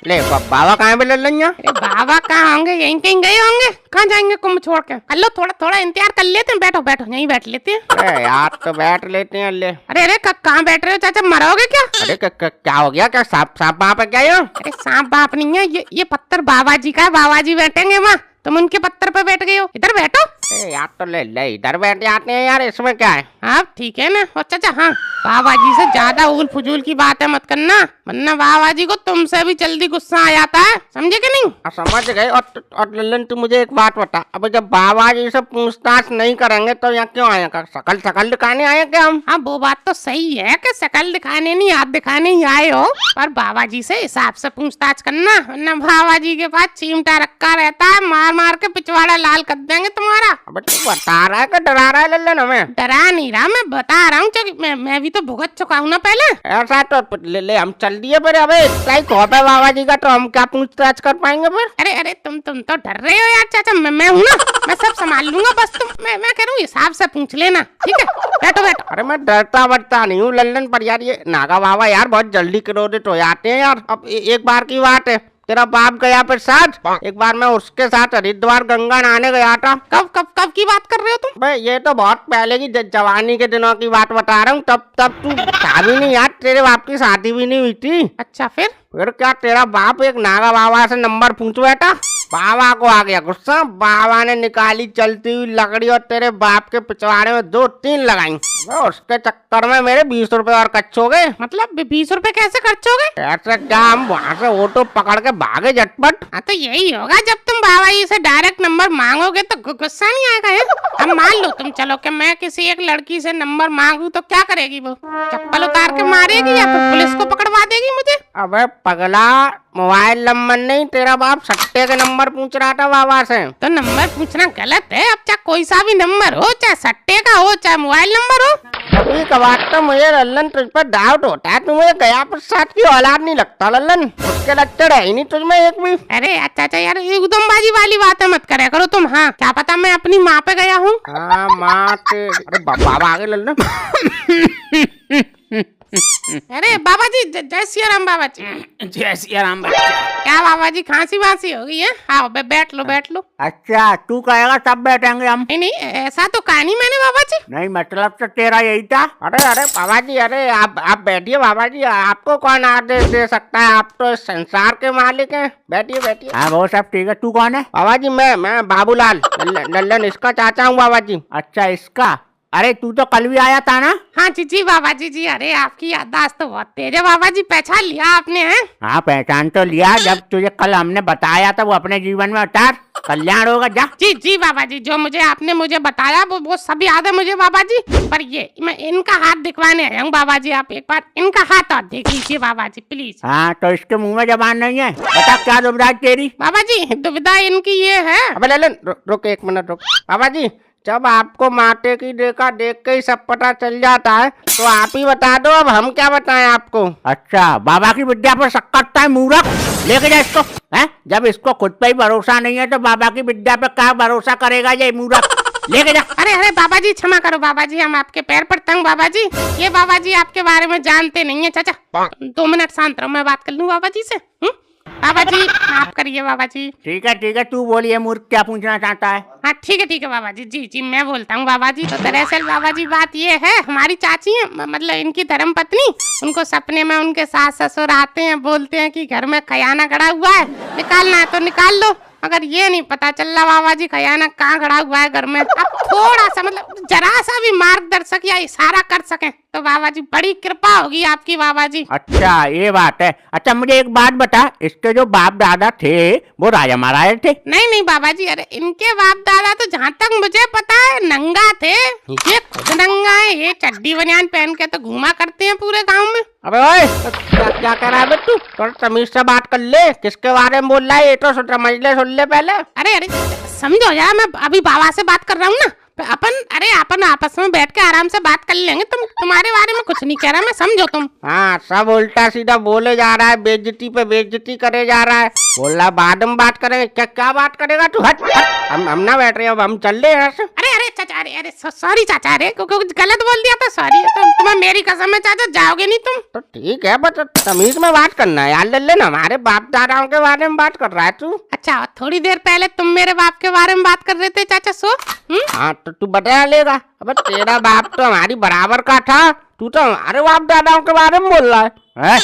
ले बाबा कहाँ पे लल्लन यहाँ? अरे बाबा कहाँ होंगे, यहीं कहीं गए होंगे। कहाँ जाएंगे कुंभ छोड़ के? कर लो थोड़ा थोड़ा इंतजार कर लेते हैं। बैठो बैठो यहीं बैठ लेते हैं। अरे यार तो बैठ लेते हैं। ले अरे कहाँ बैठ रहे हो चाचा, मरोगे क्या? अरे क्या हो गया? क्या सांप सांप वहाँ पे क्या है? अरे सांप बाप नहीं है, ये पत्थर बाबा जी का है। बाबा जी बैठेंगे वहाँ, तुम उनके पत्थर पे बैठ गए हो। इधर बैठो। यार तो ले ले इधर बैठ जाते हैं यार, इसमें क्या है? आप ठीक है ना? अच्छा अच्छा हाँ, बाबा जी से ज्यादा उल फुजूल की बातें मत करना, वरना बाबा जी को तुमसे भी जल्दी गुस्सा आ जाता है, समझे कि नहीं? समझ गए। और लल्लन तू मुझे एक बात बता, अब जब बाबा जी से पूछताछ नहीं करेंगे तो यहाँ क्यों आए? शकल शकल दिखाने आए क्या हम? हाँ वो बात तो सही है कि शकल दिखाने नहीं, हाथ दिखाने ही आए हो, पर बाबा जी से हिसाब से पूछताछ करना, वरना बाबा जी के पास चिमटा रखा रहता है, मार मार के पिछवाड़ा लाल कर देंगे तुम्हारा। अब तू बता रहा है कि डरा रहा है लल्लन हमें? डरा नहीं रहा, मैं बता रहा हूँ, मैं भी तो भुगत चुका हूँ ना पहले। ऐसा तो ले हम चल दिए फिर। अबे इतना ही खौफ है बाबा जी का तो हम क्या पूछताछ कर पाएंगे फिर? अरे अरे तुम तो डर रहे हो यार चाचा, मैं हूँ ना, मैं सब संभाल लूंगा, बस तुम मैं कह रहा हूँ हिसाब से पूछ लेना, ठीक है? बैठो बैठो। अरे मैं डरता बरता नहीं हूँ लल्लन, पर यार ये नागा बाबा यार बहुत जल्दी क्रोधित हो जाते हैं यार। अब एक बार की बात है, तेरा बाप गया फिर साथ, एक बार मैं उसके साथ हरिद्वार गंगा नहाने गया था। कब की बात कर रहे हो तुम? भाई ये तो बहुत पहले की जवानी के दिनों की बात बता रहा हूँ। तब तू था भी नहीं यार, तेरे बाप की शादी भी नहीं हुई थी। अच्छा फिर क्या तेरा बाप एक नागा बाबा से नंबर पूछ बैठा, बाबा को आ गया गुस्सा, बाबा ने निकाली चलती हुई लकड़ी और तेरे बाप के पिछवाड़े में 2-3 लगाई। उसके चक्कर में मेरे 20 रुपए और खर्च हो गए। मतलब 20 रुपए कैसे खर्च हो गए? ऐसे क्या, हम वहाँ से ऑटो पकड़ के भागे झटपट। हाँ तो यही होगा, जब तुम बाबा जी से डायरेक्ट नंबर मांगोगे तो गुस्सा नहीं आएगा है? अब मान लो तुम चलो कि मैं किसी एक लड़की से नंबर मांगू तो क्या करेगी वो? चप्पल उतार के मारेगी या फिर पुलिस को पकड़वा देगी मुझे? अबे पगला, मोबाइल नंबर नहीं, तेरा बाप सट्टे के नंबर पूछ रहा था बाबा से। तो नंबर पूछना गलत है? अब चाहे कोई सा भी नंबर हो, चाहे सट्टे का हो चाहे मोबाइल नंबर हो। कभी कभार तो मुझे लल्लन तुझ पर डाउट होता है, तुम्हें गया प्रसाद की औलाद नहीं लगता लल्लन, उसके लक्षण है ही नहीं तुझमें एक भी। अरे अच्छा यार एकदमबाजी वाली बातें मत करे करो तुम। हाँ क्या पता मैं अपनी माँ पे गया हूँ। हाँ माँ के, अरे बाबा आगे लल्लन। अरे बाबा जी जय सिया राम। बाबा जी जय सिया राम। बच्चा क्या बाबा जी खांसी वांसी हो गई है? हाँ बैठ लो बैठ लो। अच्छा तू कहेगा तब बैठेंगे हम। नहीं ऐसा तो कहा नहीं मैंने बाबा जी। नहीं मतलब तो तेरा यही था। अरे बाबा जी, अरे आप बैठिए बाबा जी, आपको कौन आदेश दे सकता है? आप तो इस संसार के मालिक हैं। बैठिए। हाँ वो सब ठीक है। तू कौन है? बाबा जी मैं बाबूलाल लल्लन इसका चाचा हूँ बाबा जी। अच्छा इसका? अरे तू तो कल भी आया था ना? हाँ जी बाबा जी। अरे आपकी याददाश्त तो बहुत तेज है बाबा जी, पहचान लिया आपने? हैं? हाँ पहचान तो लिया, जब तुझे कल हमने बताया था वो अपने जीवन में उतार, कल्याण होगा जा। जी बाबा जी, जो आपने मुझे बताया वो सब याद है मुझे बाबा जी, पर ये मैं इनका हाथ दिखवाने आया हूँ बाबा जी। आप एक बार इनका हाथ और देख लीजिए बाबा जी प्लीज। हाँ तो इसके मुँह में जबान नहीं है, बता क्या दुविधा तेरी? बाबा जी दुविधा इनकी ये है। अबे लल्लन रुक एक मिनट रुक। बाबा जी जब आपको माटे की देखा देख के ही सब पता चल जाता है तो आप ही बता दो, अब हम क्या बताएं आपको? अच्छा बाबा की विद्या पर शक करता है मूर्ख, लेके जा इसको। हैं? जब इसको खुद पे ही भरोसा नहीं है तो बाबा की विद्या पे क्या भरोसा करेगा ये मूर्ख? लेके जा। अरे बाबा जी क्षमा करो बाबा जी, हम आपके पैर पर तंग बाबा जी। ये बाबा जी आपके बारे में जानते नहीं है। चाचा 2 मिनट शांत रहो, मैं बात कर लूँ बाबा जी से। बाबा जी माफ करिए बाबा जी। ठीक है तू बोलिए मूर्ख, क्या पूछना चाहता है? हाँ ठीक है बाबा जी। जी मैं बोलता हूँ बाबा जी। तो दरअसल बाबा जी बात ये है, हमारी चाची है मतलब इनकी धर्म पत्नी, उनको सपने में उनके सास ससुर आते हैं, बोलते हैं कि घर में खयाना गड़ा हुआ है, निकालना है तो निकाल लो। अगर ये नहीं पता चल रहा बाबा जी खयाना कहाँ खड़ा हुआ है घर में, अब थोड़ा सा मतलब जरा सा भी मार्गदर्शक या इशारा कर सकें तो बाबा जी बड़ी कृपा होगी आपकी बाबा जी। अच्छा ये बात है। अच्छा मुझे एक बात बता, इसके जो बाप दादा थे वो राजा महाराजा थे? नहीं बाबा जी, अरे इनके बाप दादा तो जहाँ तक मुझे पता है नंगा थे। ये खुद नंगा है, ये चड्डी बनियान पहन के तो घूमा करते हैं पूरे गाँव में। अबे ओए क्या कर रहा है तू? थोड़ा तमीज से बात कर ले, किसके बारे में बोल रहा है ये तो समझ ले, सुन ले पहले। अरे समझो यार, मैं अभी बाबा से बात कर रहा हूँ ना, अपन आपस में बैठ के आराम से बात कर लेंगे। तुम्हारे बारे में कुछ नहीं कह रहा मैं, समझो तुम। हाँ, सब उल्टा सीधा बोले जा रहा है, बेइज्जती पे बेइज्जती करे जा रहा है। बोल रहा है बाद में बात करेंगे। क्या बात करेगा तू? हट हट, हम ना बैठ रहे, अब हम चल रहे हैं यहाँ से। अरे चाचा, अरे सॉरी चाचा, अरे कुछ गलत बोल दिया तो सॉरी। तुम्हें मेरी कसम है चाचा, जाओगे नहीं तुम? तो ठीक है, बस तमीज में बात करना है यार। ले ना, हमारे बाप दादाओं के बारे में बात कर रहा है तू। अच्छा, थोड़ी देर पहले तुम मेरे बाप के बारे में बात कर रहे थे चाचा। हाँ, तो तू बता लेगा। अब तेरा बाप तो हमारी बराबर का था, तू तो हमारे बाप दादाओं के बारे में बोल रहा है।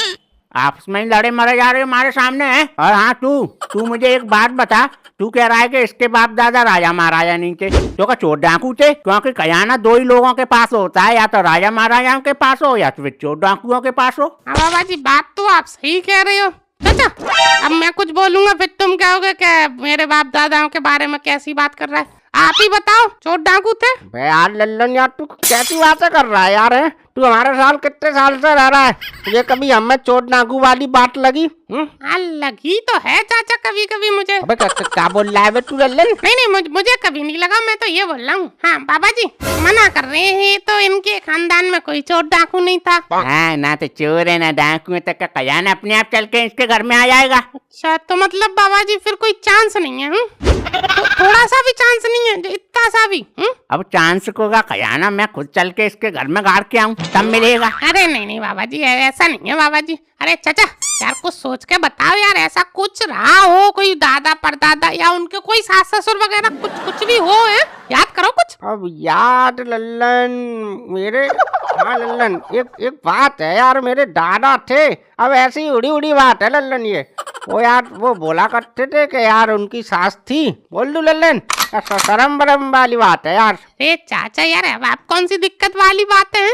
आपस में लड़े मरे जा रहे हो हमारे सामने है। और हाँ, तू मुझे एक बात बता, तू कह रहा है कि इसके बाप दादा राजा महाराजा नहीं थे, तो क्या चोर डाकू थे? क्योंकि खजाना दो ही लोगों के पास होता है, या तो राजा महाराजाओं के पास हो या तो फिर चोर डाकुओं के पास हो। हाँ बाबा जी, बात तो आप सही कह रहे हो चाचा। अब मैं कुछ बोलूंगा फिर तुम कहोगे कि मेरे बाप दादाओं के बारे में कैसी बात कर रहा है। आप ही बताओ, चोर डाकू थे? यार लल्लन यार, तू कैसी बातें कर रहा है यार? तू हमारे साल कितने साल से रह रहा है, तुझे कभी हमें चोर डाकू वाली बात लगी? हाँ, लगी तो है चाचा कभी कभी मुझे। अबे क्या बोल रहा है तू लल्लन? नहीं, मुझे कभी नहीं लगा, मैं तो ये बोल रहा हूँ। हाँ बाबा जी मना कर रहे हैं, तो इनके खानदान में कोई चोर डाकू नहीं था। हाँ, ना तो चोर है ना डाकू है, तो खजाना अपने आप चल के इसके घर में आ जाएगा। अच्छा, तो मतलब बाबा जी फिर कोई चांस नहीं है? तो थोड़ा सा भी चांस नहीं है? इतना सा भी? अब चांस को का खजाना मैं खुद चल के इसके घर में गाड़ के आऊँ तब मिलेगा। अरे नहीं बाबा जी, ऐसा नहीं है बाबा जी। अरे चाचा यार, कुछ सोच के बताओ यार, ऐसा कुछ रहा हो, कोई दादा परदादा या उनके कोई सास ससुर वगैरह कुछ भी हो है? याद करो कुछ। अब याद लल्लन मेरे, हाँ लल्लन, एक बात है यार, मेरे दादा थे। अब ऐसी उड़ी बात है लल्लन ये। वो यार वो बोला करते थे कि यार उनकी सास थी। बोल दू लल्लन, शर्म बरम वाली बात है यार। अरे चाचा यार, अब आप कौन सी दिक्कत वाली बात है?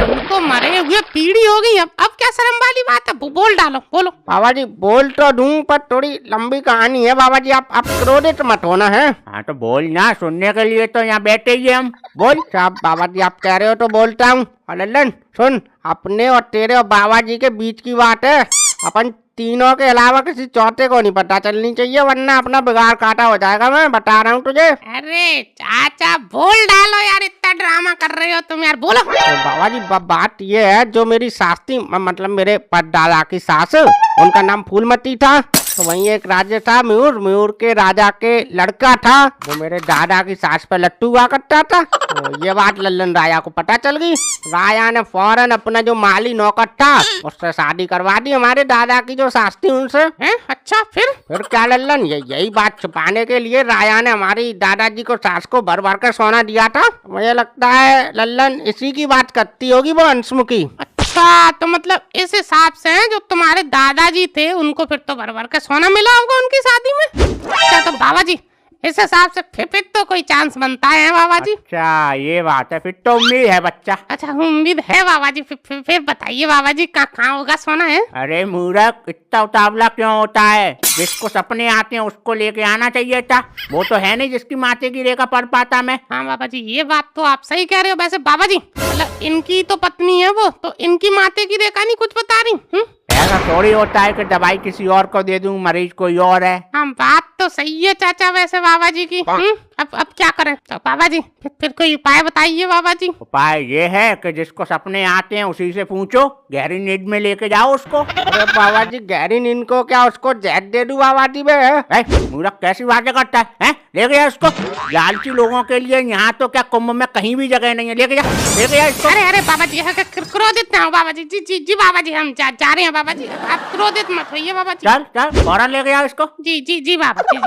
उनको मरे हुए पीढ़ी हो गई, अब क्या शर्म वाली बात है? बोल डालो, बोलो। बाबा जी बोल तो दूं, पर थोड़ी लंबी कहानी है बाबा जी, आप क्रोधित मत होना है। हाँ तो बोल ना, सुनने के लिए तो यहाँ बैठे ही हम। बोल। साहब बाबा जी आप कह रहे हो तो बोलता हूँ। लल्लन सुन, अपने और तेरे और बाबा जी के बीच की बात है, अपन तीनों के अलावा किसी चौथे को नहीं पता चलनी चाहिए, वरना अपना बिगाड़ काटा हो जाएगा। मैं बता रहा हूँ तुझे। अरे चाचा बोल डालो यार, इतना ड्रामा कर रहे हो तुम यार, बोलो। तो बाबा जी बात ये है, जो मेरी सास थी, मतलब मेरे परदादा की सास, उनका नाम फूलमती था। तो वहीं एक राज्य था म्यूर के राजा के लड़का था, वो मेरे दादा की सास पे लट्टू हुआ करता था। तो ये बात लल्लन राजा को पता चल गई। राजा ने फौरन अपना जो माली नौकर था उससे शादी करवा दी हमारे दादा की जो सास थी उनसे। अच्छा फिर क्या लल्लन, यही बात छुपाने के लिए राजा ने हमारी दादाजी को सास को भर भर कर सोना दिया था। मुझे लगता है लल्लन इसी की बात करती होगी वो अंशमुखी। अच्छा, तो मतलब इस हिसाब से जो तुम्हारे दादाजी थे उनको फिर तो भर भर के सोना मिला होगा उनकी शादी में। अच्छा, तो बाबा जी इस हिसाब से फिर तो कोई चांस बनता है बाबा जी। अच्छा ये बात है, फिर तो उम्मीद है बच्चा। अच्छा उम्मीद है बाबा जी, फिर बताइए बाबा जी कहाँ होगा सोना है? अरे मूर्ख, इतना उतावला क्यों होता है? जिसको सपने आते हैं उसको लेके आना चाहिए था। वो तो है नहीं जिसकी माथे की रेखा पढ़ पाता मैं। हाँ बाबा जी, ये बात तो आप सही कह रहे हो। वैसे बाबा जी मतलब इनकी तो पत्नी है वो, तो इनकी माथे की रेखा नहीं कुछ बता रही? ऐसा थोड़ी होता है कि दवाई किसी और को दे दूं, मरीज कोई और है। हाँ बात तो सही है चाचा वैसे बाबा जी की। अब क्या करें? तो बाबा जी फिर कोई उपाय बताइए बाबा जी। उपाय ये है कि जिसको सपने आते हैं उसी से पूछो, गहरी नींद में लेके जाओ उसको। अरे बाबा जी गहरी नींद को क्या उसको जहर दे दूं बाबा जी में? मूर्ख कैसी बातें करता है? लेके जा उसको। लालची लोगों के लिए यहाँ तो क्या कुंभ में कहीं भी जगह नहीं है। लेके जा इसको। अरे बाबा जी क्रोधित ना हो बाबा जी। जी बाबा जी हम जा रहे हैं बाबा जी, आप क्रोधित मत होइए बाबा जी। चल फौरन लेके जाओ इसको। जी बाबा जी।